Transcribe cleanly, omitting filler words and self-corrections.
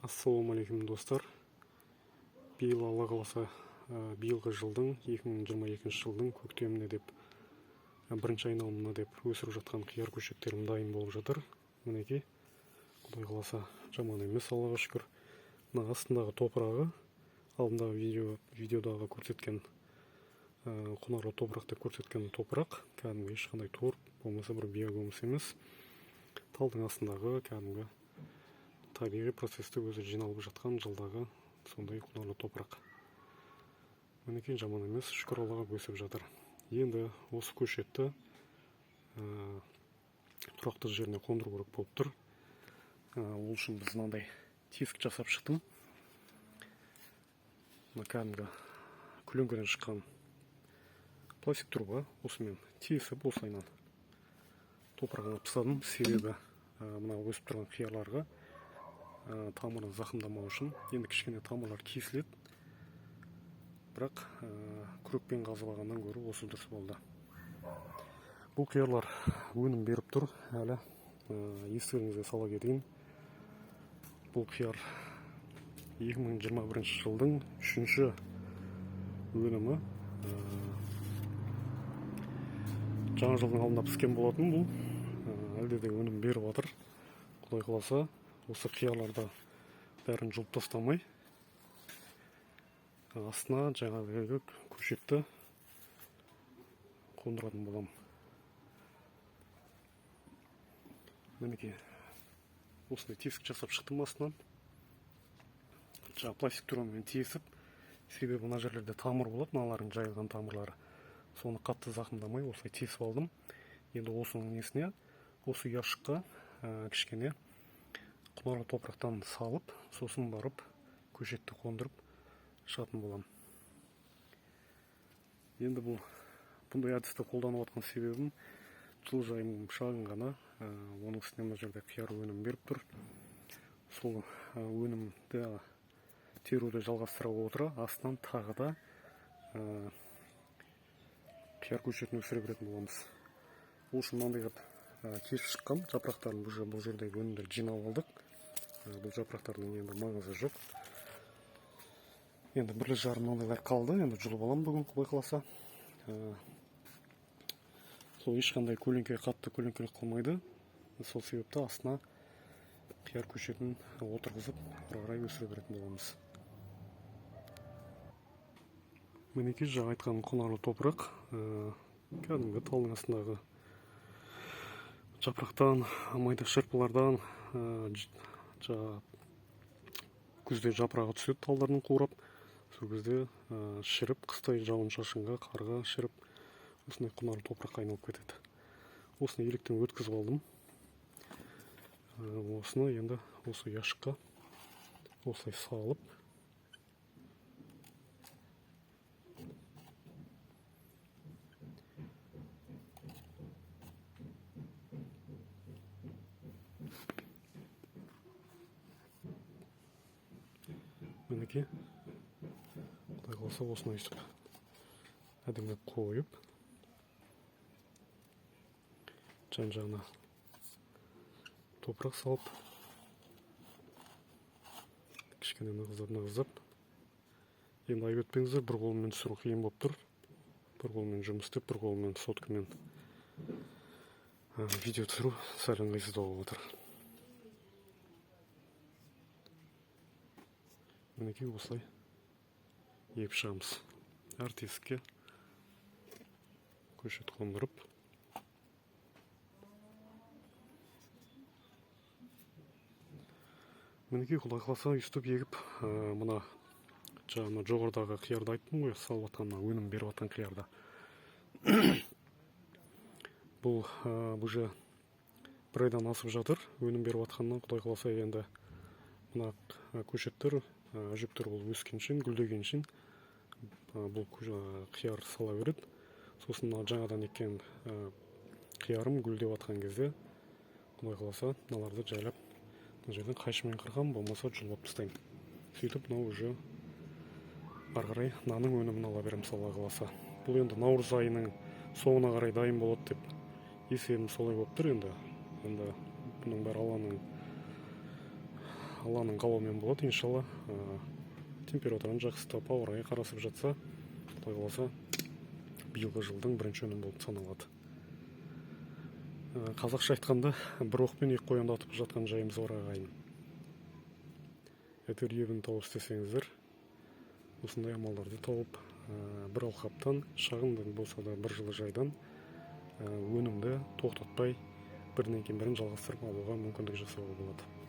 Ассалаумағалейкум достар. Биыл Алла қаласа биылғы жылдың 2022 жылдың көктеміне деп бірінші айналымына деп өсіріп жатқан қияр көшеттерім дайын болып жатыр. Мінекей, Құдай қаласа жаман емес, Аллаға шүкір. Мына астындағы топырағы алдындағы видеодағы көрсеткен құнарлы топырақ деп көрсеткен топырақ кәдімгі ешқандай торп болмаса бір биогумус емес. Талдың астындағы кәдімгі табиғи процесті өзі жиналып жатқан жылдағы сондай құнарлы топырақ. Мінекей, жаман емес, шүкір Аллаға, өсіп жатыр. Енді осы көшетті тұрақты жеріне қондыру керек болып тұр. Ол үшін біз мынандай тесік жасап шықтым. Мына кәдімгі көлеңкеден шыққан пластик труба, осымен тесіп осылайынан топырағына пысадым. Себебі мына өсіп тұрған қиярларға тамырын зақымдамау үшін. Енді кішкене тамырлар кесіледі, бірақ күрекпен қазылғаннан гөрі осы дұрыс болды. Бұл қиярлар өнім беріп тұр. Әлі естеріңізге сала кетейін, бұл қияр 2021 жылдың 3-ші өнімі. Жаңа жылдың алдында піскен болатын. Бұл әлде де өнім беріп жатыр. Құдай қаласа, осы қиярларда бәрін жұлып тастамай, астына жаңағы көшетті қондыратын болам. Мінекей, осындай тесік жасап шықтым астынан. Жаңа пластик трумен тесіп, себебі мына жерлерде тамыр болады, мыналардың жайылған тамырлары. Соны қатты зақымдамай осылай тесіп алдым. Енді осының несіне, осы ұяшыққа кішкене құнарлы топырақтан салып, сосын барып көшетті қондырып шығатын болам. Енді бұндай әдісті қолданып жатқан себебім, жылыжайым шағын ғана, оның үстіне мына жерде қияр өнім беріп тұр. Сол өнімді теруді жалғастыра отыра, астынан тағы да қияр көшетін өсіре беретін боламыз. Ол үшін мынандай кесіп шыққан жапырақтарын бұл жердегі өнімдерді жинап алдық. Бұл жапырақтардың енді маңызы жоқ. Енді бірлі-жарым мынандайлар қалды. Енді жұлып алам бүгін, Құдай қаласа. Сол ешқандай қатты көлеңкелік қылмайды. Сол себепті астына қияр көшетін отырғызып, ары қарай өсіре беретін боламыз. Мінекей, жаңа айтқан құнарлы топырақ кәдімгі талдың астындағы жапырақтан, майда шырпылардан, күзде жапырағы түседі талдардың қурап, сол кезде шіріп, қыстай жауын шашынға, қарға шіріп, осындай құнарлы топыраққа айналып кетеді. Осыны електен өткізіп алдым. Осыны енді осы ұяшыққа осылай салып, мінекей, Құдай қаласа осыны өйстіп әдемілеп қойып, жан-жағына топырақ салып, кішкене нығыздап. Енді айып етпеңіздер, бір қолыммен түсіру қиын болып тұр. Бір қолыммен жұмыс істеп, бір қолыммен соткамен видео түсіру сәл ыңғайсыздау болып отыр. Мінекей, осылай еп шығамыз. Әр тесікке көшет қондырып. Мінекей, Құдай қаласа, үстіп егіп, мына жаңа жоғарыдағы қиярды айттым ғой, салып жатқан, өнім беріп жатқан қиярда. Бұл уже бір айдан асып жатыр, өнім беріп жатқаннан. Құдай қаласа, енді мына көшеттер, әжептәуір бұл өскеншін, гүлдегеншін бұл қияр сала береді. Сосын жаңадан еккен қиярым гүлдеп жатқан кезде, Құдай қаласа, мыналарды жайлап, мына жерден қайшымен қырғам, болмаса жұлып тастаймын. Сөйтіп, мынау уже ары қарай наның өнімін ала беремін, Алла қаласа. Бұл енді наурыз айының соңына қарай дайын болады деп есебім солай болып тұр. Енді бұның бәрі Алланың Алланың қалауымен болады, иншалла. Температураны жақсы ұстап, ауа райы қарасып жатса, Құдай қаласа, биылғы жылдың бірінші өнімі болып саналады. Қазақша айтқанда, бір оқпен екі қоянды атып жатқан жайымыз бар ағайын. Әйтеуір ебін тауып істесеңіздер, осындай амалдарды тауып, бір алқаптан, шағын болса да бір жылыжайдан өнімді тоқтатпай, бірінен кейін бірін жалғастырып алуға мүмкіндік жасауға болады.